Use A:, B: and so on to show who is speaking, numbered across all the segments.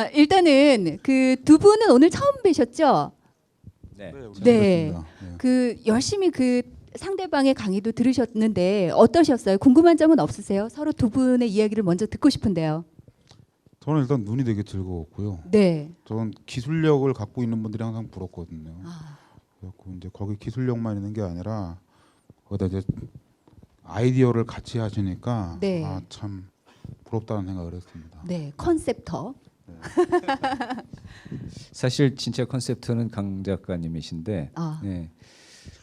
A: 일단은 그 두 분은 오늘 처음 뵈셨죠?
B: 네.
A: 네. 그 열심히 그 상대방의 강의도 들으셨는데 어떠셨어요? 궁금한 점은 없으세요? 서로 두 분의 이야기를 먼저 듣고 싶은데요.
C: 저는 일단 눈이 되게 즐거웠고요.
A: 네.
C: 저는 기술력을 갖고 있는 분들이 항상 부럽거든요.
A: 아,
C: 그래서 이제 거기 기술력만 있는 게 아니라 거기다 이제 아이디어를 같이 하시니까
A: 네.
C: 아, 참 부럽다는 생각을 했습니다.
A: 네. 컨셉터.
B: 사실 진짜 컨셉터는 강 작가님이신데,
A: 아.
B: 네.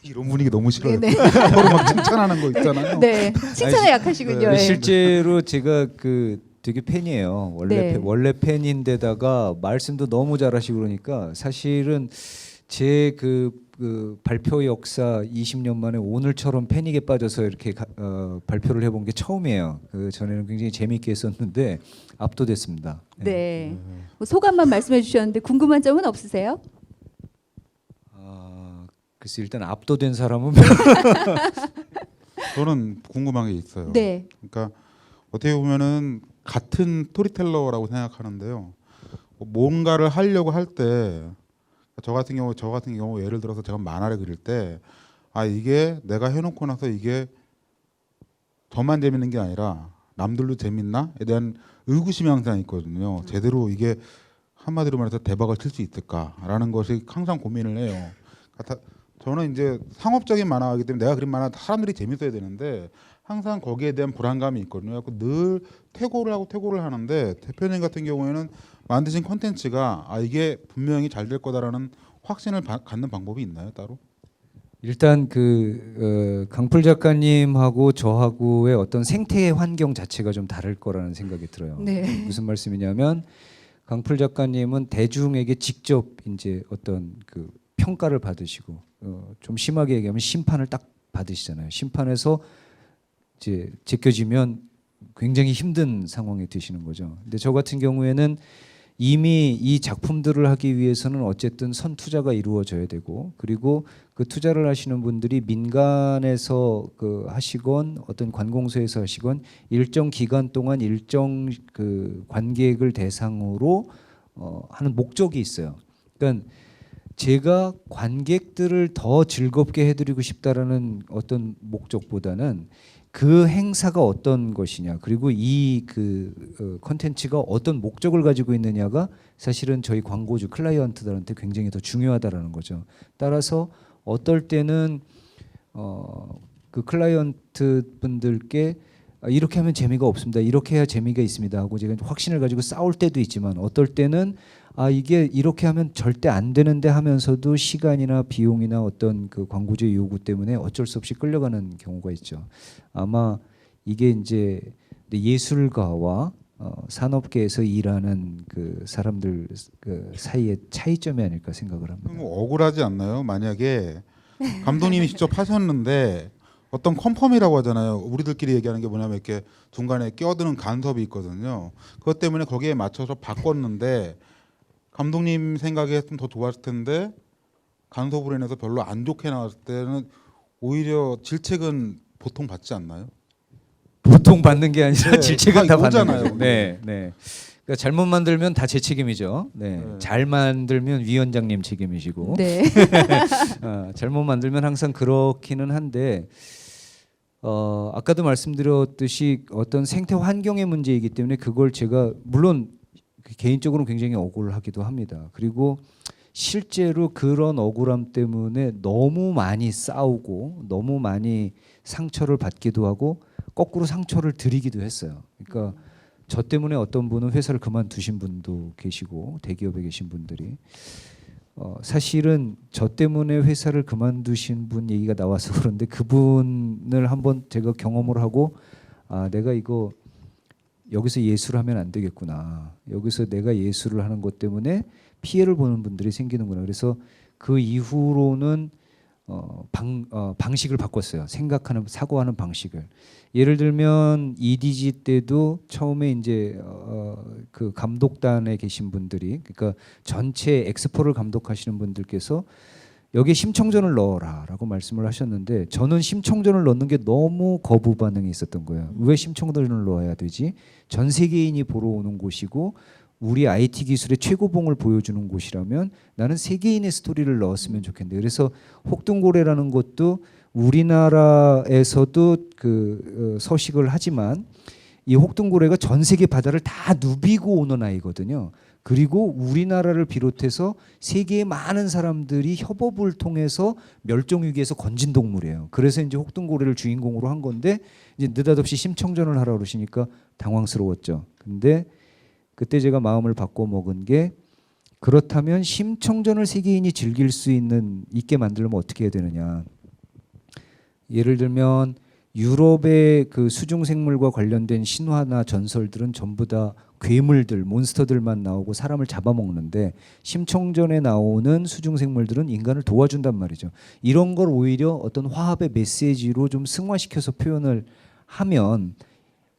C: 이런 분위기 너무 싫어요.
A: 네.
C: 서로 막 칭찬하는 거 있잖아요.
A: 네. 칭찬에 약하시군요.
C: 네.
A: 예.
B: 실제로 제가 그 되게 팬이에요.
A: 네.
B: 원래 팬인데다가 말씀도 너무 잘하시고 그러니까 사실은 제 그 발표 역사 20년 만에 오늘처럼 패닉에 빠져서 이렇게 발표를 해본 게 처음이에요. 그 전에는 굉장히 재미있게 했었는데 압도됐습니다.
A: 네. 뭐 소감만 말씀해 주셨는데 궁금한 점은 없으세요?
B: 글쎄 일단 압도된 사람은
C: 저는 궁금한 게 있어요.
A: 네.
C: 그러니까 어떻게 보면은 같은 스토리텔러라고 생각하는데요. 뭔가를 하려고 할 때 저 같은 경우 예를 들어서 제가 만화를 그릴 때 아 이게 내가 해놓고 나서 이게 저만 재밌는 게 아니라 남들도 재밌나에 대한 의구심이 항상 있거든요. 제대로 이게 한마디로 말해서 대박을 칠 수 있을까라는 것이 항상 고민을 해요. 그러니까 저는 이제 상업적인 만화이기 때문에 내가 그린 만화 사람들이 재밌어야 되는데 항상 거기에 대한 불안감이 있거든요. 늘 퇴고를 하는데 대표님 같은 경우에는 만드신 콘텐츠가 아 이게 분명히 잘 될 거다라는 확신을 갖는 방법이 있나요 따로?
B: 일단 그 강풀 작가님하고 저하고의 어떤 생태 환경 자체가 좀 다를 거라는 생각이 들어요.
A: 네.
B: 무슨 말씀이냐면 강풀 작가님은 대중에게 직접 이제 어떤 그 평가를 받으시고 좀 심하게 얘기하면 심판을 딱 받으시잖아요. 심판에서 이제 제껴지면 굉장히 힘든 상황에 드시는 거죠. 근데 저 같은 경우에는 이미 이 작품들을 하기 위해서는 어쨌든 선 투자가 이루어져야 되고 그리고 그 투자를 하시는 분들이 민간에서 그 하시건 어떤 관공서에서 하시건 일정 기간 동안 일정 그 관객을 대상으로 하는 목적이 있어요. 그러니까 제가 관객들을 더 즐겁게 해드리고 싶다라는 어떤 목적보다는 그 행사가 어떤 것이냐 그리고 이 그 컨텐츠가 어떤 목적을 가지고 있느냐가 사실은 저희 광고주 클라이언트들한테 굉장히 더 중요하다라는 거죠. 따라서 어떨 때는 그 클라이언트 분들께 이렇게 하면 재미가 없습니다. 이렇게 해야 재미가 있습니다 하고 제가 확신을 가지고 싸울 때도 있지만 어떨 때는 아 이게 이렇게 하면 절대 안 되는데 하면서도 시간이나 비용이나 어떤 그 광고주의 요구 때문에 어쩔 수 없이 끌려가는 경우가 있죠. 아마 이게 이제 예술가와 산업계에서 일하는 그 사람들 그 사이의 차이점이 아닐까 생각을 합니다.
C: 뭐 억울하지 않나요? 만약에 감독님이 직접 하셨는데 어떤 컨펌이라고 하잖아요. 우리들끼리 얘기하는 게 뭐냐면 이렇게 중간에 끼어드는 간섭이 있거든요. 그것 때문에 거기에 맞춰서 바꿨는데 감독님 생각에 했으면 더 좋았을 텐데 간섭으로 인해서 별로 안 좋게 나왔을 때는 오히려 질책은 보통 받지 않나요?
B: 보통 받는 게 아니라
C: 네,
B: 질책은
C: 다
B: 다 받는
C: 오잖아요.
B: 거죠. 네, 네. 그러니까 잘못 만들면 다 제 책임이죠. 네.
C: 네.
B: 잘 만들면 위원장님 책임이시고
A: 네.
B: 잘못 만들면 항상 그렇기는 한데 아까도 말씀드렸듯이 어떤 생태 환경의 문제이기 때문에 그걸 제가 물론 개인적으로는 굉장히 억울하기도 합니다. 그리고 실제로 그런 억울함 때문에 너무 많이 싸우고 너무 많이 상처를 받기도 하고 거꾸로 상처를 드리기도 했어요. 그러니까 저 때문에 어떤 분은 회사를 그만두신 분도 계시고 대기업에 계신 분들이 사실은 저 때문에 회사를 그만두신 분 얘기가 나와서 그런데 그분을 한번 제가 경험을 하고 아 내가 이거 여기서 예술을 하면 안 되겠구나. 여기서 내가 예술을 하는 것 때문에 피해를 보는 분들이 생기는구나. 그래서 그 이후로는 방식을 바꿨어요. 생각하는 사고하는 방식을. 예를 들면 EDG 때도 처음에 이제 그 감독단에 계신 분들이 그러니까 전체 엑스포를 감독하시는 분들께서 여기에 심청전을 넣어라라고 말씀을 하셨는데 저는 심청전을 넣는 게 너무 거부 반응이 있었던 거예요. 왜 심청전을 넣어야 되지? 전 세계인이 보러 오는 곳이고 우리 IT 기술의 최고봉을 보여주는 곳이라면 나는 세계인의 스토리를 넣었으면 좋겠는데 그래서 혹등고래라는 것도 우리나라에서도 서식을 하지만 이 혹등고래가 전 세계 바다를 다 누비고 오는 아이거든요. 그리고 우리나라를 비롯해서 세계의 많은 사람들이 협업을 통해서 멸종 위기에서 건진 동물이에요. 그래서 이제 혹등고래를 주인공으로 한 건데 이제 느닷없이 심청전을 하라 그러시니까 당황스러웠죠. 근데 그때 제가 마음을 바꿔 먹은 게 그렇다면 심청전을 세계인이 즐길 수 있게 만들려면 어떻게 해야 되느냐. 예를 들면 유럽의 그 수중생물과 관련된 신화나 전설들은 전부 다 괴물들, 몬스터들만 나오고 사람을 잡아먹는데 심청전에 나오는 수중생물들은 인간을 도와준단 말이죠. 이런 걸 오히려 어떤 화합의 메시지로 좀 승화시켜서 표현을 하면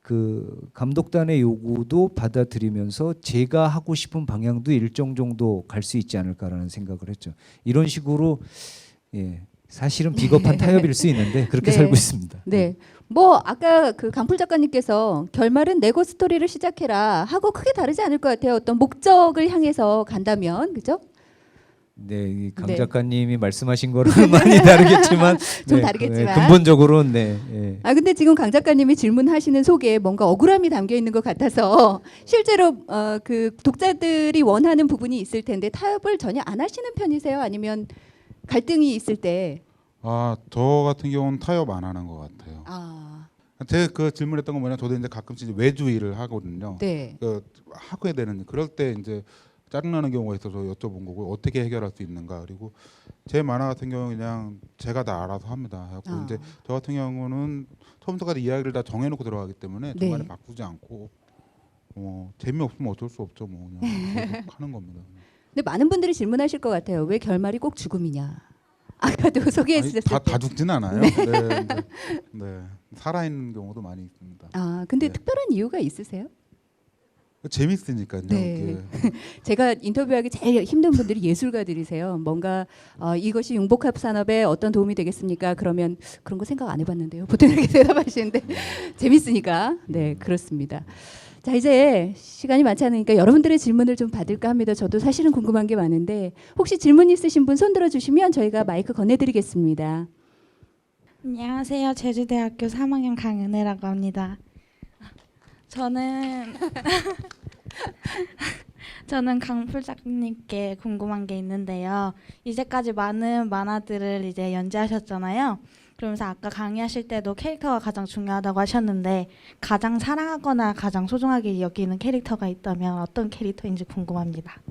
B: 그 감독단의 요구도 받아들이면서 제가 하고 싶은 방향도 일정 정도 갈 수 있지 않을까라는 생각을 했죠. 이런 식으로 사실은 비겁한 타협일 수 있는데 그렇게
A: 네.
B: 살고 있습니다.
A: 네. 뭐 아까 그 강풀 작가님께서 결말은 내고 스토리를 시작해라 하고 크게 다르지 않을 것 같아요. 어떤 목적을 향해서 간다면 그죠?
B: 네, 이강
A: 네.
B: 작가님이 말씀하신 거는 많이 다르겠지만
A: 좀 다르겠지만.
B: 근본적으로는
A: 아 근데 지금 강 작가님이 질문하시는 속에 뭔가 억울함이 담겨 있는 것 같아서 실제로 그 독자들이 원하는 부분이 있을 텐데 타협을 전혀 안 하시는 편이세요? 아니면 갈등이 있을 때?
C: 저 같은 경우는 타협 안 하는 것 같아요. 제가 그 질문했던 건 뭐냐, 저도 이제 가끔씩 이제 외주의를 하거든요.
A: 네.
C: 하게 되는 그럴 때 이제 짜증나는 경우가 있어서 여쭤본 거고 어떻게 해결할 수 있는가. 그리고 제 만화 같은 경우는 그냥 제가 다 알아서 합니다. 그래서 이제 저 같은 경우는 처음부터까지 이야기를 다 정해놓고 들어가기 때문에 중간에
A: 네.
C: 바꾸지 않고 재미없으면 어쩔 수 없죠. 뭐 그냥 계속 하는 겁니다.
A: 근데 많은 분들이 질문하실 것 같아요. 왜 결말이 꼭 죽음이냐? 아까도 소개해 주셨을 때.
C: 다 죽진 않아요. 네. 살아있는 경우도 많이 있습니다.
A: 근데
C: 네.
A: 특별한 이유가 있으세요?
C: 재밌으니까요.
A: 네.
C: 그게.
A: 제가 인터뷰하기 제일 힘든 분들이 예술가들이세요. 뭔가 이것이 융복합 산업에 어떤 도움이 되겠습니까? 그러면 그런 거 생각 안 해봤는데요. 보통 이렇게 대답하시는데 재밌으니까. 네, 그렇습니다. 자, 이제 시간이 많지 않으니까 여러분들의 질문을 좀 받을까 합니다. 저도 사실은 궁금한 게 많은데 혹시 질문 있으신 분 손 들어주시면 저희가 마이크 건네드리겠습니다.
D: 안녕하세요. 제주대학교 3학년 강은혜라고 합니다. 저는 강풀 작가님께 궁금한 게 있는데요. 이제까지 많은 만화들을 이제 연재하셨잖아요. 그러면서 아까 강의하실 때도 캐릭터가 가장 중요하다고 하셨는데 가장 사랑하거나 가장 소중하게 여기는 캐릭터가 있다면 어떤 캐릭터인지 궁금합니다.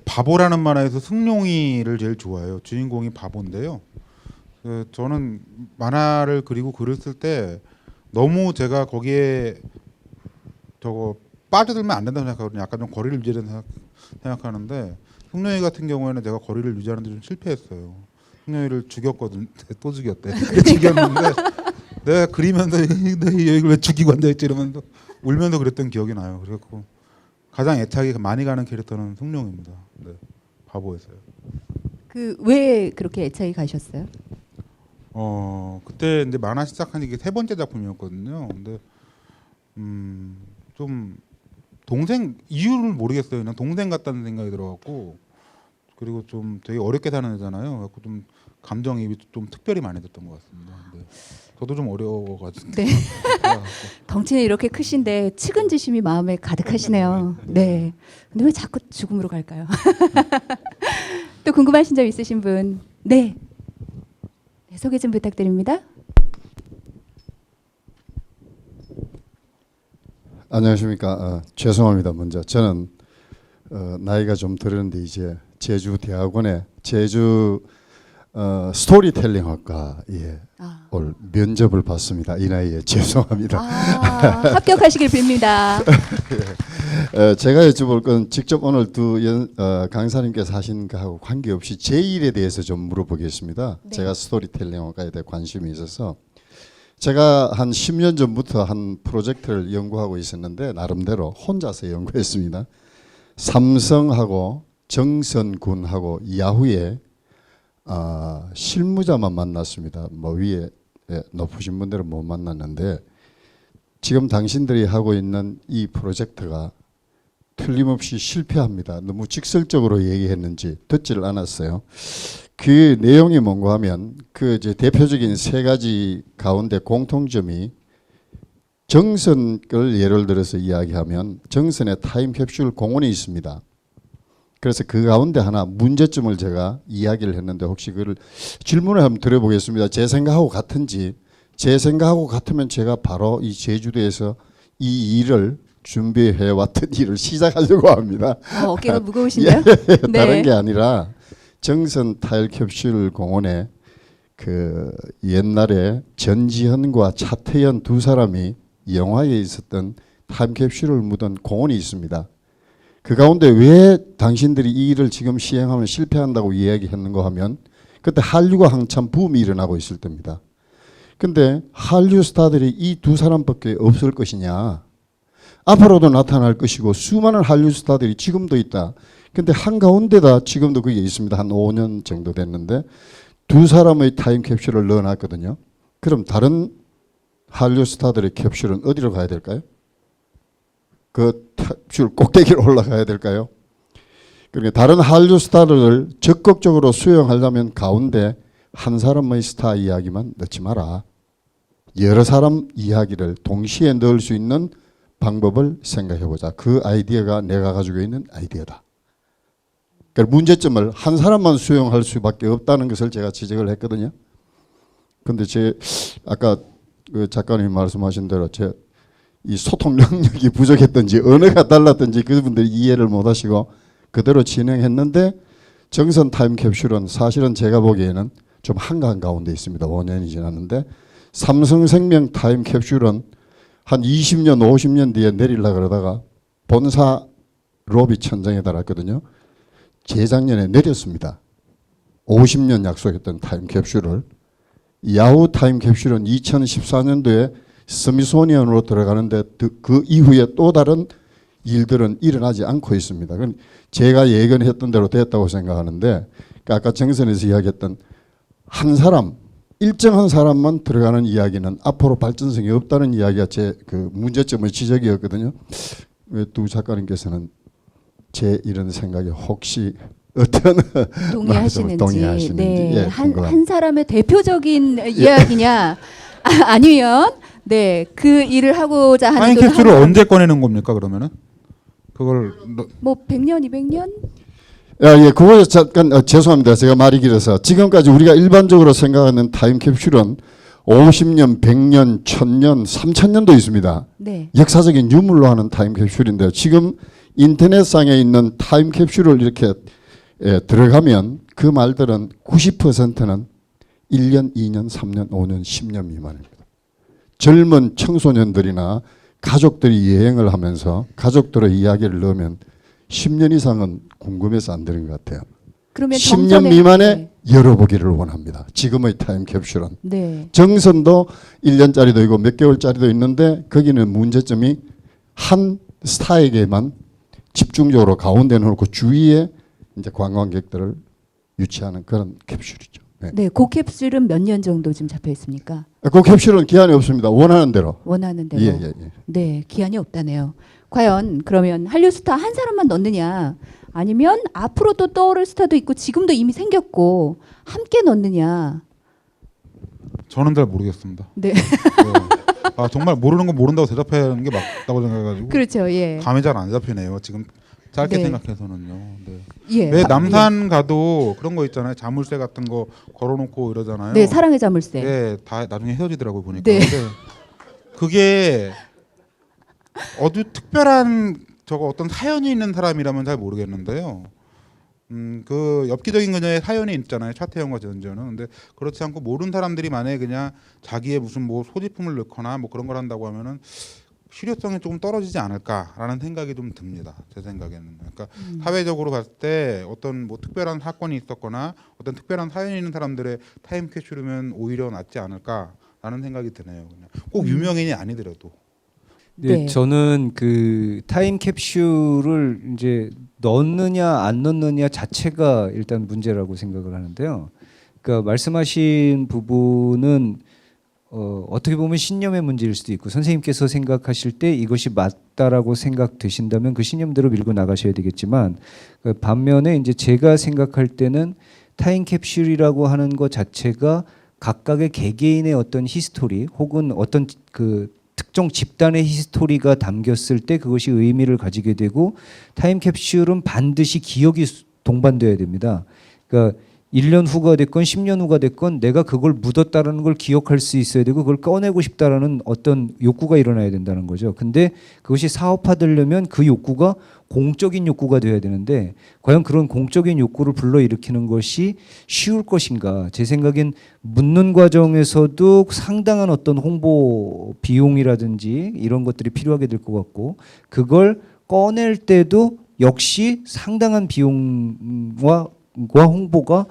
C: 바보라는 만화에서 승룡이를 제일 좋아해요. 주인공이 바보인데요. 저는 만화를 그리고 글을 쓸 때 너무 제가 거기에 빠져들면 안 된다고 생각하거든요. 약간 좀 거리를 유지하는 생각하는데 승룡이 같은 경우에는 제가 거리를 유지하는데 좀 실패했어요. 승룡이를 죽였거든. 또 죽였대. 죽였는데 내가 그리면서 여기 왜 죽이고 앉아있지 이러면서 울면서 그랬던 기억이 나요. 그래갖고 가장 애착이 많이 가는 캐릭터는 승룡입니다. 네, 바보였어요.
A: 왜 그렇게 애착이 가셨어요?
C: 그때 이제 만화 시작한 게 세 번째 작품이었거든요. 근데 좀 동생 이유를 모르겠어요. 그냥 동생 같다는 생각이 들어갖고 그리고 좀 되게 어렵게 사는 애잖아요. 그래갖고 좀 감정이입이 좀 특별히 많이 됐던 것 같습니다. 네. 저도 좀 어려워가지고.
A: 네. 덩치는 이렇게 크신데 측은지심이 마음에 가득하시네요. 네. 근데 왜 자꾸 죽음으로 갈까요? 또 궁금하신 점 있으신 분? 네. 소개 좀 부탁드립니다.
E: 안녕하십니까. 죄송합니다. 먼저 저는 나이가 좀 들었는데 이제 제주대학원의 제주 스토리텔링학과에 올 면접을 봤습니다. 이 나이에 죄송합니다.
A: 합격하시길 빕니다.
E: 제가 여쭤볼 건 직접 오늘 강사님께서 하신 거하고 관계없이 제 일에 대해서 좀 물어보겠습니다.
A: 네.
E: 제가 스토리텔링학과에 대해 관심이 있어서 제가 한 10년 전부터 한 프로젝트를 연구하고 있었는데 나름대로 혼자서 연구했습니다. 삼성하고 정선군하고 야후에 실무자만 만났습니다. 뭐 위에 높으신 분들은 못 만났는데 지금 당신들이 하고 있는 이 프로젝트가 틀림없이 실패합니다. 너무 직설적으로 얘기했는지 듣지를 않았어요. 그 내용이 뭔가 하면 그 이제 대표적인 세 가지 가운데 공통점이 정선을 예를 들어서 이야기하면 정선에 타임캡슐 공원이 있습니다. 그래서 그 가운데 하나 문제점을 제가 이야기를 했는데 혹시 그걸 질문을 한번 드려보겠습니다. 제 생각하고 같은지. 제 생각하고 같으면 제가 바로 이 제주도에서 이 일을 준비해 왔던 일을 시작하려고 합니다.
A: 어깨가 무거우신데요?
E: 다른 게 아니라 정선 타임캡슐 공원에 그 옛날에 전지현과 차태현 두 사람이 영화에 있었던 타임캡슐을 묻은 공원이 있습니다. 그 가운데 왜 당신들이 이 일을 지금 시행하면 실패한다고 이야기했는가 하면 그때 한류가 한참 붐이 일어나고 있을 때입니다. 근데 한류 스타들이 이 두 사람밖에 없을 것이냐. 앞으로도 나타날 것이고 수많은 한류 스타들이 지금도 있다. 근데 한가운데다 지금도 그게 있습니다. 한 5년 정도 됐는데 두 사람의 타임캡슐을 넣어놨거든요. 그럼 다른 한류 스타들의 캡슐은 어디로 가야 될까요? 그 캡슐 꼭대기로 올라가야 될까요? 그러니까 다른 한류 스타들을 적극적으로 수용하려면 가운데 한 사람의 스타 이야기만 넣지 마라. 여러 사람 이야기를 동시에 넣을 수 있는 방법을 생각해보자. 그 아이디어가 내가 가지고 있는 아이디어다. 그러니까 문제점을 한 사람만 수용할 수밖에 없다는 것을 제가 지적을 했거든요. 그런데 제 아까 그 작가님이 말씀하신 대로 제 이 소통 능력이 부족했던지 언어가 달랐던지 그분들이 이해를 못하시고 그대로 진행했는데 정선 타임캡슐은 사실은 제가 보기에는 좀 한가한 가운데 있습니다. 5년이 지났는데 삼성생명 타임캡슐은 한 20년 50년 뒤에 내리려고 그러다가 본사 로비 천장에 달았거든요. 재작년에 내렸습니다. 50년 약속했던 타임캡슐을. 야후 타임캡슐은 2014년도에 스미소니언으로 들어가는데 그 이후에 또 다른 일들은 일어나지 않고 있습니다. 그건 제가 예견했던 대로 됐다고 생각하는데 아까 정선에서 이야기했던 한 사람, 일정한 사람만 들어가는 이야기는 앞으로 발전성이 없다는 이야기가 제 그 문제점의 지적이었거든요. 왜 두 작가님께서는 제 이런 생각에 혹시 어떤
A: 동의하시는지,
E: 동의하시는지
A: 네,
E: 예,
A: 한 사람의 대표적인 이야기냐 아니면 네, 그 일을 하고자 하는
C: 타임캡슐을 언제 꺼내는 겁니까 그러면은? 그걸
A: 뭐 100년, 200년?
E: 예, 그거 잠깐 죄송합니다. 제가 말이 길어서 지금까지 우리가 일반적으로 생각하는 타임캡슐은 50년, 100년, 1000년, 3000년도 있습니다.
A: 네.
E: 역사적인 유물로 하는 타임캡슐인데요. 지금 인터넷상에 있는 타임캡슐을 이렇게 들어가면 그 말들은 90%는 1년, 2년, 3년, 5년, 10년 미만입니다. 젊은 청소년들이나 가족들이 여행을 하면서 가족들의 이야기를 넣으면 10년 이상은 궁금해서 안 되는 것 같아요.
A: 그러면
E: 10년 미만에 열어보기를 원합니다. 지금의 타임캡슐은.
A: 네.
E: 정선도 1년짜리도 있고 몇 개월짜리도 있는데 거기는 문제점이 한 스타에게만 집중적으로 가운데 놓고 주위에 이제 관광객들을 유치하는 그런 캡슐이죠. 네.
A: 네, 그 캡슐은 몇 년 정도 지금 잡혀 있습니까?
E: 그 캡슐은 기한이 없습니다. 원하는 대로.
A: 원하는 대로.
E: 예.
A: 네, 기한이 없다네요. 과연 그러면 한류 스타 한 사람만 넣느냐, 아니면 앞으로 또 떠오를 스타도 있고 지금도 이미 생겼고 함께 넣느냐?
C: 저는 잘 모르겠습니다.
A: 네,
C: 네. 아 정말 모르는 거 모른다고 대답하는 게 맞다고 생각해가지고
A: 그렇죠. 예,
C: 감이 잘 안 잡히네요. 지금 짧게
A: 네.
C: 생각해서는요. 네.
A: 예.
C: 왜 남산 가도 그런 거 있잖아요. 자물쇠 같은 거 걸어놓고 이러잖아요.
A: 네, 사랑의 자물쇠.
C: 네, 다 나중에 헤어지더라고요 보니까.
A: 네.
C: 근데 그게 특별한 저거 어떤 사연이 있는 사람이라면 잘 모르겠는데요. 그 엽기적인 그녀의 사연이 있잖아요. 차태현과 전지현은. 근데 그렇지 않고 모르는 사람들이 만약에 그냥 자기의 무슨 뭐 소지품을 넣거나 뭐 그런 걸 한다고 하면은 실효성이 조금 떨어지지 않을까라는 생각이 좀 듭니다. 제 생각에는. 그러니까 사회적으로 봤을 때 어떤 뭐 특별한 사건이 있었거나 어떤 특별한 사연이 있는 사람들의 타임캡슐이면 오히려 낫지 않을까라는 생각이 드네요. 그냥 꼭 유명인이 아니더라도.
B: 네,
A: 네.
B: 저는 그 타임캡슐을 이제 넣느냐 안 넣느냐 자체가 일단 문제라고 생각을 하는데요. 그러니까 말씀하신 부분은 어떻게 보면 신념의 문제일 수도 있고 선생님께서 생각하실 때 이것이 맞다라고 생각되신다면 그 신념대로 밀고 나가셔야 되겠지만 반면에 이제 제가 생각할 때는 타임캡슐이라고 하는 것 자체가 각각의 개개인의 어떤 히스토리 혹은 어떤 그 특정 집단의 히스토리가 담겼을 때 그것이 의미를 가지게 되고 타임캡슐은 반드시 기억이 동반돼야 됩니다. 그러니까 1년 후가 됐건 10년 후가 됐건 내가 그걸 묻었다라는 걸 기억할 수 있어야 되고 그걸 꺼내고 싶다라는 어떤 욕구가 일어나야 된다는 거죠. 근데 그것이 사업화되려면 그 욕구가 공적인 욕구가 돼야 되는데 과연 그런 공적인 욕구를 불러일으키는 것이 쉬울 것인가? 제 생각엔 묻는 과정에서도 상당한 어떤 홍보 비용이라든지 이런 것들이 필요하게 될 것 같고 그걸 꺼낼 때도 역시 상당한 비용과 홍보가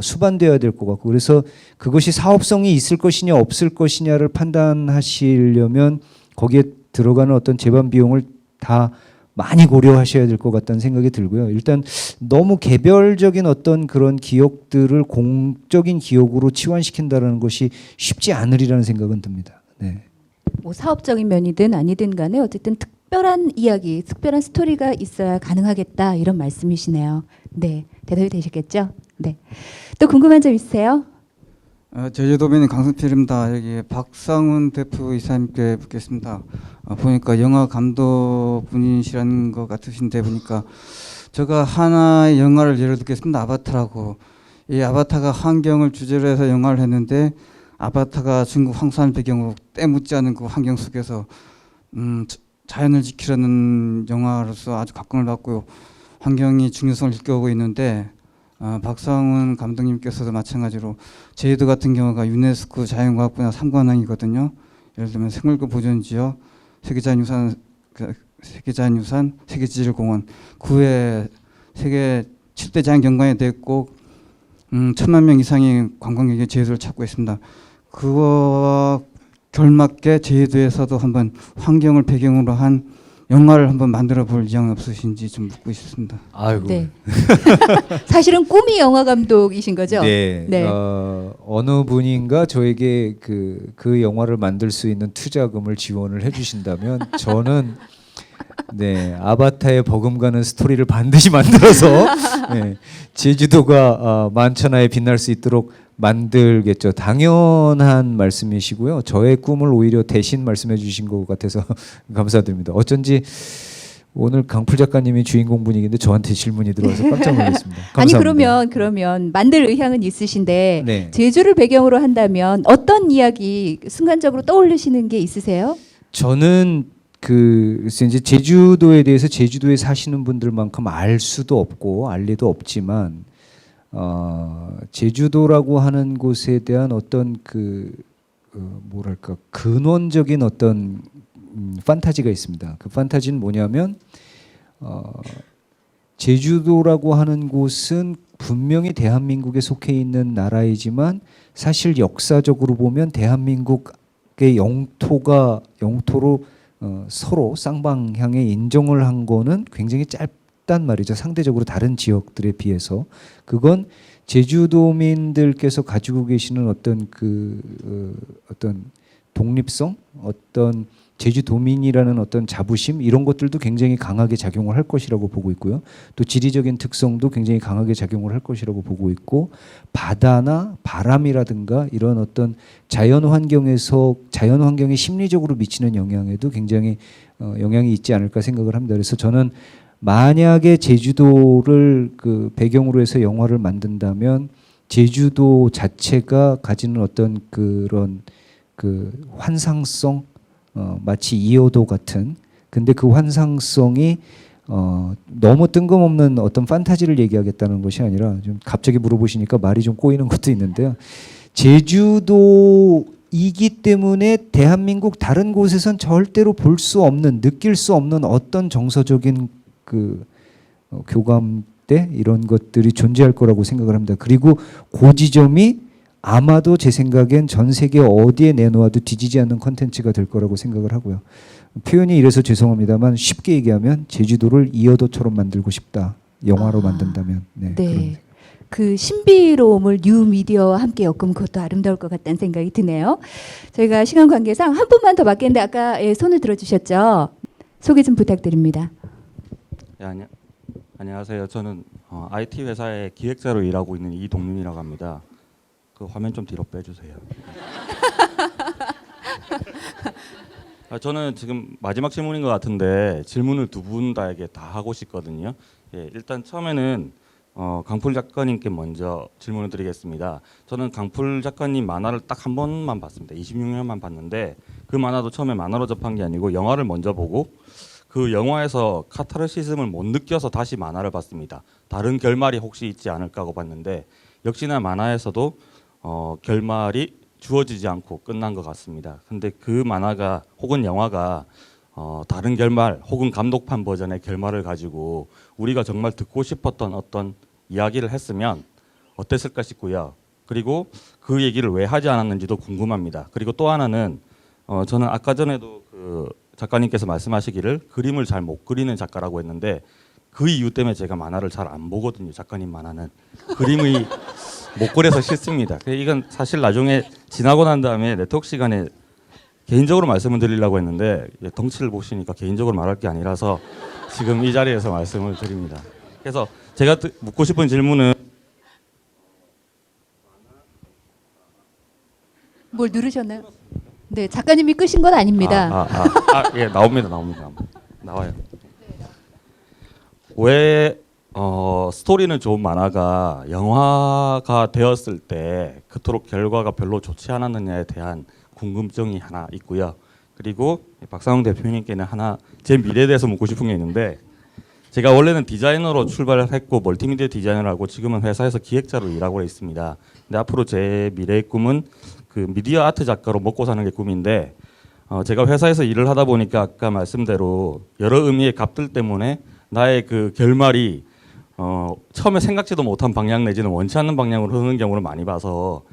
B: 수반되어야 될 것 같고 그래서 그것이 사업성이 있을 것이냐 없을 것이냐를 판단하시려면 거기에 들어가는 어떤 재반 비용을 다 많이 고려하셔야 될 것 같다는 생각이 들고요. 일단 너무 개별적인 어떤 그런 기억들을 공적인 기억으로 치환시킨다는 것이 쉽지 않으리라는 생각은 듭니다. 네.
A: 뭐 사업적인 면이든 아니든 간에 어쨌든 특별한 이야기, 특별한 스토리가 있어야 가능하겠다 이런 말씀이시네요. 네, 대답이 되셨겠죠? 네. 또 궁금한 점 있으세요?
F: 제주도민 강승필입니다. 여기 박상훈 대표 이사님께 묻겠습니다. 보니까 영화 감독분이시라는 것 같으신데 보니까 제가 하나의 영화를 예를 들겠습니다. 아바타라고. 이 아바타가 환경을 주제로 해서 영화를 했는데 아바타가 중국 황산을 배경으로 때묻지 않은 그 환경 속에서 자연을 지키려는 영화로서 아주 각광을 받고요. 환경이 중요성을 일깨우고 있는데 박상훈 감독님께서도 마찬가지로 제주도 같은 경우가 유네스코 자연과학 분야 3관왕이거든요. 예를 들면 생물권 보존지역, 세계자연유산, 세계지질공원, 그 외에 세계 7대 자연경관이 됐고 1,000만 명 이상의 관광객이 제주도를 찾고 있습니다. 그와 결맞게 제주도에서도 한번 환경을 배경으로 한 영화를 한번 만들어 볼 의향은 없으신지 좀 묻고 싶습니다.
B: 아이고.
A: 네. 사실은 꿈이 영화 감독이신 거죠?
B: 네.
A: 네.
B: 어느 분인가 저에게 그 영화를 만들 수 있는 투자금을 지원을 해주신다면 저는 네 아바타에 버금가는 스토리를 반드시 만들어서 네, 제주도가 만천하에 빛날 수 있도록 만들겠죠. 당연한 말씀이시고요. 저의 꿈을 오히려 대신 말씀해 주신 것 같아서 감사드립니다. 어쩐지 오늘 강풀 작가님이 주인공 분위기인데 저한테 질문이 들어와서 깜짝 놀랐습니다.
A: 아니
B: 감사합니다.
A: 그러면 만들 의향은 있으신데
B: 네.
A: 제주를 배경으로 한다면 어떤 이야기 순간적으로 떠올리시는 게 있으세요?
B: 저는 그래서 이제 제주도에 대해서 제주도에 사시는 분들만큼 알 수도 없고 알 리도 없지만 제주도라고 하는 곳에 대한 어떤 뭐랄까 근원적인 어떤 판타지가 있습니다. 그 판타지는 뭐냐면 제주도라고 하는 곳은 분명히 대한민국에 속해 있는 나라이지만 사실 역사적으로 보면 대한민국의 영토로 서로 쌍방향에 인정을 한 거는 굉장히 짧단 말이죠. 상대적으로 다른 지역들에 비해서. 그건 제주도민들께서 가지고 계시는 어떤 어떤 독립성, 어떤 제주도민이라는 어떤 자부심 이런 것들도 굉장히 강하게 작용을 할 것이라고 보고 있고요. 또 지리적인 특성도 굉장히 강하게 작용을 할 것이라고 보고 있고 바다나 바람이라든가 이런 어떤 자연 환경에 심리적으로 미치는 영향에도 굉장히 영향이 있지 않을까 생각을 합니다. 그래서 저는 만약에 제주도를 그 배경으로 해서 영화를 만든다면 제주도 자체가 가지는 어떤 그런 환상성 마치 이어도 같은 근데 그 환상성이 너무 뜬금없는 어떤 판타지를 얘기하겠다는 것이 아니라 좀 갑자기 물어보시니까 말이 좀 꼬이는 것도 있는데요. 제주도이기 때문에 대한민국 다른 곳에선 절대로 볼 수 없는 느낄 수 없는 어떤 정서적인 교감대 이런 것들이 존재할 거라고 생각을 합니다. 그리고 그 지점이 아마도 제 생각엔 전 세계 어디에 내놓아도 뒤지지 않는 컨텐츠가 될 거라고 생각을 하고요. 표현이 이래서 죄송합니다만 쉽게 얘기하면 제주도를 이어도처럼 만들고 싶다. 영화로 만든다면. 네.
A: 네. 그 신비로움을 뉴 미디어와 함께 엮으면 그것도 아름다울 것 같다는 생각이 드네요. 저희가 시간 관계상 한 분만 더 받겠는데 아까 손을 들어주셨죠? 소개 좀 부탁드립니다.
G: 네, 안녕하세요. 저는 IT 회사의 기획자로 일하고 있는 이동윤이라고 합니다. 그 화면 좀 뒤로 빼주세요. 저는 지금 마지막 질문인 것 같은데 질문을 두 분 다에게 다 하고 싶거든요. 예, 일단 처음에는 강풀 작가님께 먼저 질문을 드리겠습니다. 저는 강풀 작가님 만화를 딱 한 번만 봤습니다. 26년만 봤는데 그 만화도 처음에 만화로 접한 게 아니고 영화를 먼저 보고 그 영화에서 카타르시즘을 못 느껴서 다시 만화를 봤습니다. 다른 결말이 혹시 있지 않을까 하고 봤는데 역시나 만화에서도 결말이 주어지지 않고 끝난 것 같습니다. 근데 그 만화가 혹은 영화가 다른 결말 혹은 감독판 버전의 결말을 가지고 우리가 정말 듣고 싶었던 어떤 이야기를 했으면 어땠을까 싶고요. 그리고 그 얘기를 왜 하지 않았는지도 궁금합니다. 그리고 또 하나는 저는 아까 전에도 그 작가님께서 말씀하시기를 그림을 잘 못 그리는 작가라고 했는데 그 이유 때문에 제가 만화를 잘 안 보거든요. 작가님 만화는 그림이 못 그려서 싫습니다. 이건 사실 나중에 지나고 난 다음에 네트워크 시간에 개인적으로 말씀을 드리려고 했는데 덩치를 보시니까 개인적으로 말할 게 아니라서 지금 이 자리에서 말씀을 드립니다. 그래서 제가 묻고 싶은 질문은
A: 뭘 누르셨나요? 네, 작가님이 끄신 건 아닙니다.
G: 예, 나옵니다. 나와요. 왜 스토리는 좋은 만화가 영화가 되었을 때 그토록 결과가 별로 좋지 않았느냐에 대한 궁금증이 하나 있고요. 그리고 박상웅 대표님께는 하나 제 미래에 대해서 묻고 싶은 게 있는데 제가 원래는 디자이너로 출발을 했고 멀티미디어 디자이너를 하고 지금은 회사에서 기획자로 일하고 있습니다. 근데 앞으로 제 미래의 꿈은 그 미디어 아트 작가로 먹고 사는 게 꿈인데 제가 회사에서 일을 하다 보니까 아까 말씀대로 여러 의미의 값들 때문에 나의 그 결말이 처음에 생각지도 못한 방향 내지는 원치 않는 방향으로 흐르는 경우를 많이 봐서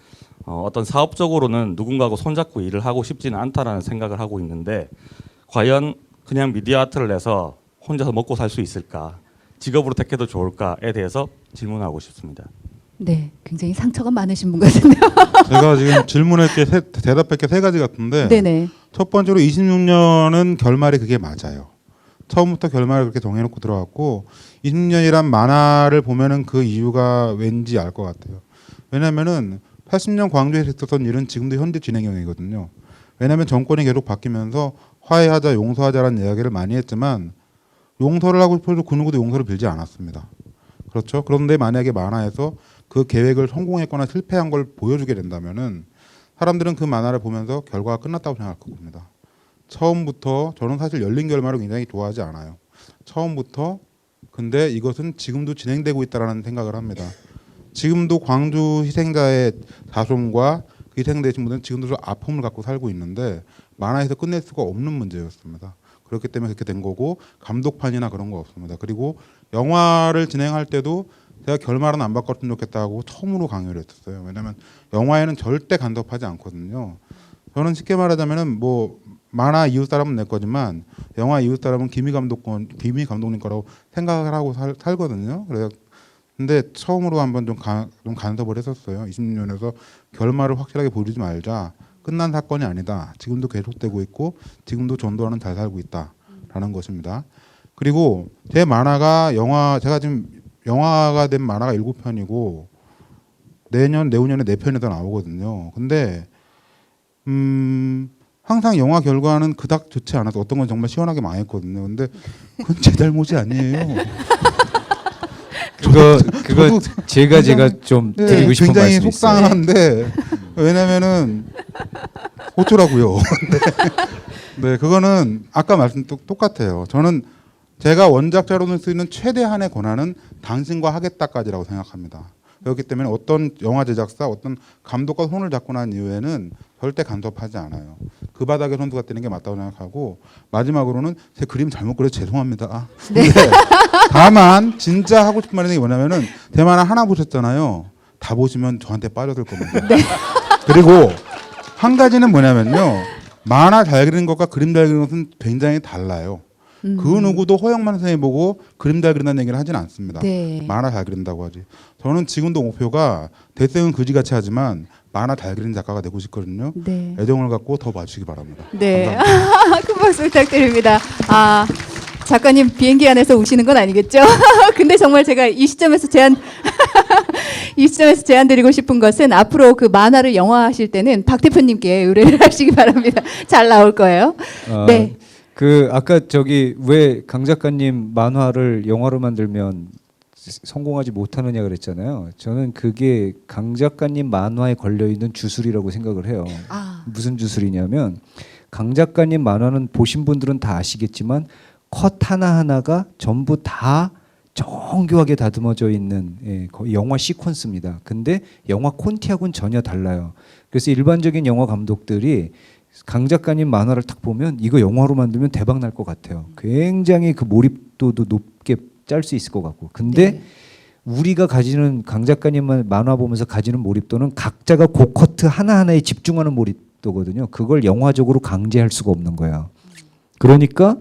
G: 어떤 사업적으로는 누군가하고 손잡고 일을 하고 싶지는 않다라는 생각을 하고 있는데 과연 그냥 미디어 아트를 내서 혼자서 먹고 살 수 있을까? 직업으로 택해도 좋을까에 대해서 질문하고 싶습니다.
A: 네, 굉장히 상처가 많으신 분 같은데요.
C: 제가 지금 질문할 게 대답할 게 세 가지 같은데
A: 네네.
C: 첫 번째로 26년은 결말이 그게 맞아요. 처음부터 결말을 그렇게 정해놓고 들어갔고 26년이란 만화를 보면은 그 이유가 왠지 알 것 같아요. 왜냐면은 80년 광주에서 있었던 일은 지금도 현재 진행형이거든요. 왜냐하면 정권이 계속 바뀌면서 화해하자 용서하자라는 이야기를 많이 했지만 용서를 하고 싶어도 그 누구도 용서를 빌지 않았습니다. 그렇죠? 그런데 만약에 만화에서 그 계획을 성공했거나 실패한 걸 보여주게 된다면은 사람들은 그 만화를 보면서 결과가 끝났다고 생각할 겁니다. 처음부터 저는 사실 열린 결말을 굉장히 좋아하지 않아요. 처음부터 근데 이것은 지금도 진행되고 있다라는 생각을 합니다. 지금도 광주 희생자의 자손과 그 희생되신 분들은 지금도 저 아픔을 갖고 살고 있는데 만화에서 끝낼 수가 없는 문제였습니다. 그렇기 때문에 그렇게 된 거고 감독판이나 그런 거 없습니다. 그리고 영화를 진행할 때도 제가 결말은 안 바꿨으면 좋겠다고 처음으로 강요를 했었어요. 왜냐하면 영화에는 절대 간섭하지 않거든요. 저는 쉽게 말하자면은 뭐 만화 이웃사람은 내 거지만 영화 이웃사람은 김희 감독님 거라고 생각을 하고 살거든요. 그래서 근데 처음으로 한번 좀 간섭을 했었어요. 20년에서 결말을 확실하게 보여주지 말자. 끝난 사건이 아니다. 지금도 계속되고 있고 지금도 전두환은 잘 살고 있다라는 것입니다. 그리고 제 만화가 제가 지금 영화가 된 만화가 7편이고 내후년에 4편이 더 나오거든요. 근데 항상 영화 결과는 그닥 좋지 않아서 어떤 건 정말 시원하게 망했거든요. 근데 그건 제 잘못이 아니에요.
B: 그거 제가 좀 드리고 싶은
C: 굉장히
B: 말씀이 있어요.
C: 속상한데 왜냐면은 어쩌라고요. 네, 그거는 아까 말씀 똑같아요. 저는 제가 원작자로는 쓰이는 최대한의 권한은 당신과 하겠다까지라고 생각합니다. 그렇기 때문에 어떤 영화 제작사, 어떤 감독과 손을 잡고 난 이후에는 절대 간섭하지 않아요. 그 바닥에 선수가 뛰는 게 맞다고 생각하고 마지막으로는 제 그림 잘못 그려서 죄송합니다. 근데 다만 진짜 하고 싶은 말이 뭐냐면은 제 만화 하나 보셨잖아요. 다 보시면 저한테 빠져들 겁니다.
A: 네.
C: 그리고 한 가지는 뭐냐면요. 만화 잘 그리는 것과 그림 잘 그리는 것은 굉장히 달라요. 그 누구도 허영만 선생님 보고 그림 잘 그린다는 얘기를 하진 않습니다.
A: 네.
C: 만화 잘 그린다고 하지. 저는 지금도 목표가 대생은 그지같이 하지만 만화 잘 그리는 작가가 되고 싶거든요.
A: 네.
C: 애정을 갖고 더 봐주시기 바랍니다.
A: 네.
C: 감사합니다.
A: 큰 박수 부탁드립니다. 아, 작가님 비행기 안에서 우시는 건 아니겠죠? 근데 정말 제가 이 시점에서 제안드리고 싶은 것은 앞으로 그 만화를 영화하실 때는 박 대표님께 의뢰를 하시기 바랍니다. 잘 나올 거예요. 네.
B: 그 아까 저기 왜 강 작가님 만화를 영화로 만들면 성공하지 못하느냐 그랬잖아요. 저는 그게 강 작가님 만화에 걸려 있는 주술이라고 생각을 해요.
A: 아,
B: 무슨 주술이냐면 강 작가님 만화는 보신 분들은 다 아시겠지만 컷 하나하나가 전부 다 정교하게 다듬어져 있는 거의 영화 시퀀스입니다. 근데 영화 콘티하고는 전혀 달라요. 그래서 일반적인 영화 감독들이 강 작가님 만화를 딱 보면 이거 영화로 만들면 대박 날 것 같아요. 굉장히 그 몰입도도 높게 짤 수 있을 것 같고. 근데
A: 네.
B: 우리가 가지는 강 작가님 만화 보면서 가지는 몰입도는 각자가 그 커트 하나하나에 집중하는 몰입도거든요. 그걸 영화적으로 강제할 수가 없는 거예요. 그러니까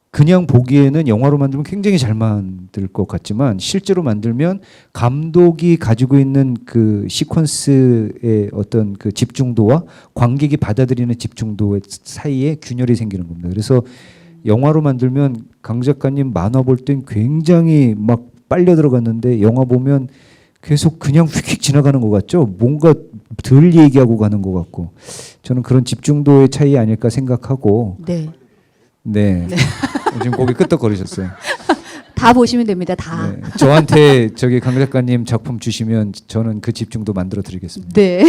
B: 그냥 보기에는 영화로 만들면 굉장히 잘 만들 것 같지만 실제로 만들면 감독이 가지고 있는 그 시퀀스의 어떤 그 집중도와 관객이 받아들이는 집중도 사이에 균열이 생기는 겁니다. 그래서 영화로 만들면 강 작가님 만화 볼 땐 굉장히 막 빨려 들어갔는데 영화 보면 계속 그냥 휙휙 지나가는 것 같죠? 뭔가 덜 얘기하고 가는 것 같고 저는 그런 집중도의 차이 아닐까 생각하고
A: 네.
B: 네. 지금 고개 끄덕거리셨어요.
A: 다 보시면 됩니다. 다.
B: 네. 저한테 저기 강 작가님 작품 주시면 저는 그 집중도 만들어 드리겠습니다.
A: 네.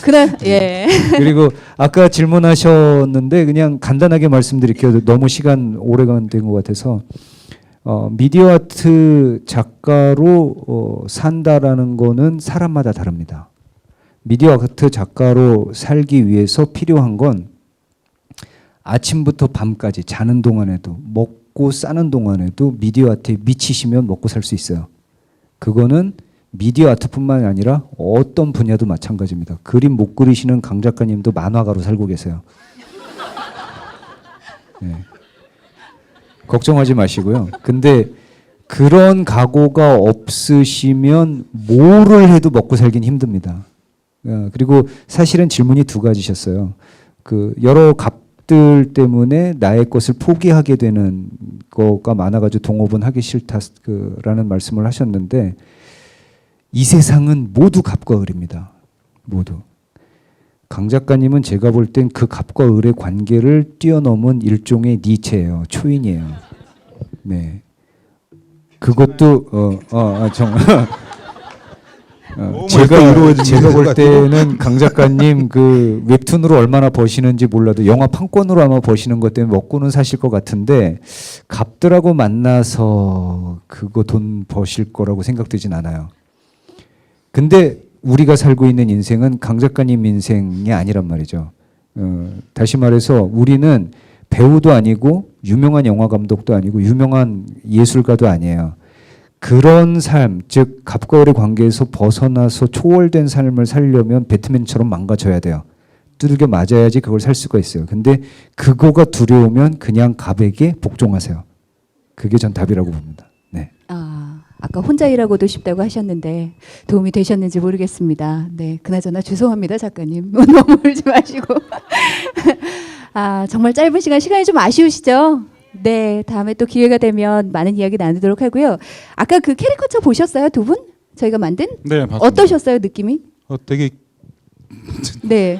A: 그날 예.
B: 그리고 아까 질문하셨는데 그냥 간단하게 말씀드릴게요. 너무 시간 오래간 된 것 같아서 미디어 아트 작가로 산다라는 거는 사람마다 다릅니다. 미디어 아트 작가로 살기 위해서 필요한 건 아침부터 밤까지 자는 동안에도 먹고 싸는 동안에도 미디어 아트에 미치시면 먹고 살 수 있어요. 그거는 미디어 아트뿐만 아니라 어떤 분야도 마찬가지입니다. 그림 못 그리시는 강 작가님도 만화가로 살고 계세요. 네. 걱정하지 마시고요. 근데 그런 각오가 없으시면 뭐를 해도 먹고 살긴 힘듭니다. 그리고 사실은 질문이 두 가지셨어요. 그 여러 들 때문에 나의 것을 포기하게 되는 거가 많아가지고 동업은 하기 싫다라는 말씀을 하셨는데 이 세상은 모두 갑과 을입니다. 모두. 강 작가님은 제가 볼 땐 그 갑과 을의 관계를 뛰어넘은 일종의 니체예요. 초인이에요. 네. 그것도 정말 제가 볼 때는 강 작가님 그 웹툰으로 얼마나 버시는지 몰라도 영화 판권으로 아마 버시는 것 때문에 먹고는 사실 것 같은데 갑들하고 만나서 그거 돈 버실 거라고 생각되진 않아요. 근데 우리가 살고 있는 인생은 강 작가님 인생이 아니란 말이죠. 다시 말해서 우리는 배우도 아니고 유명한 영화 감독도 아니고 유명한 예술가도 아니에요. 그런 삶, 즉 갑과 을의 관계에서 벗어나서 초월된 삶을 살려면 배트맨처럼 망가져야 돼요. 두들겨 맞아야지 그걸 살 수가 있어요. 근데 그거가 두려우면 그냥 갑에게 복종하세요. 그게 전 답이라고 봅니다. 네.
A: 아까 혼자 일하고도 쉽다고 하셨는데 도움이 되셨는지 모르겠습니다. 네, 그나저나 죄송합니다, 작가님. 너무 울지 마시고. 정말 짧은 시간이 좀 아쉬우시죠? 네, 다음에 또 기회가 되면 많은 이야기 나누도록 하고요. 아까 그 캐리커처 보셨어요, 두 분? 저희가 만든?
C: 네, 봤습니다.
A: 어떠셨어요, 느낌이?
C: 되게
A: 네.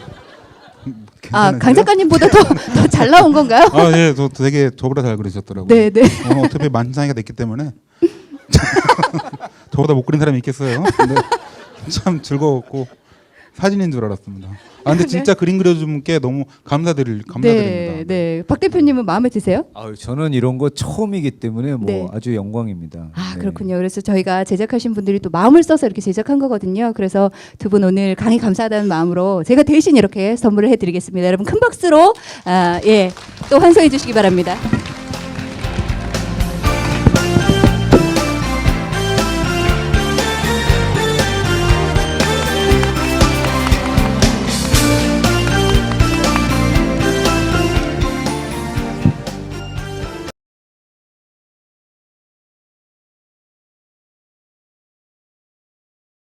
C: 괜찮은데요?
A: 강 작가님보다 더 잘 나온 건가요?
C: 예, 되게 저보다 잘 그리셨더라고요.
A: 네, 네.
C: 오늘 어차피 만찬이가 됐기 때문에 저보다 못 그린 사람이 있겠어요. 근데 참 즐거웠고 사진인 줄 알았습니다. 근데 진짜 그림 그려준 게 너무 감사드립니다.
A: 네. 박 대표님은 마음에 드세요?
B: 저는 이런 거 처음이기 때문에 뭐
A: 네.
B: 아주 영광입니다. 네.
A: 그렇군요. 그래서 저희가 제작하신 분들이 또 마음을 써서 이렇게 제작한 거거든요. 그래서 두 분 오늘 강히 감사하다는 마음으로 제가 대신 이렇게 선물을 해드리겠습니다. 여러분 큰 박수로 또 환송해 주시기 바랍니다.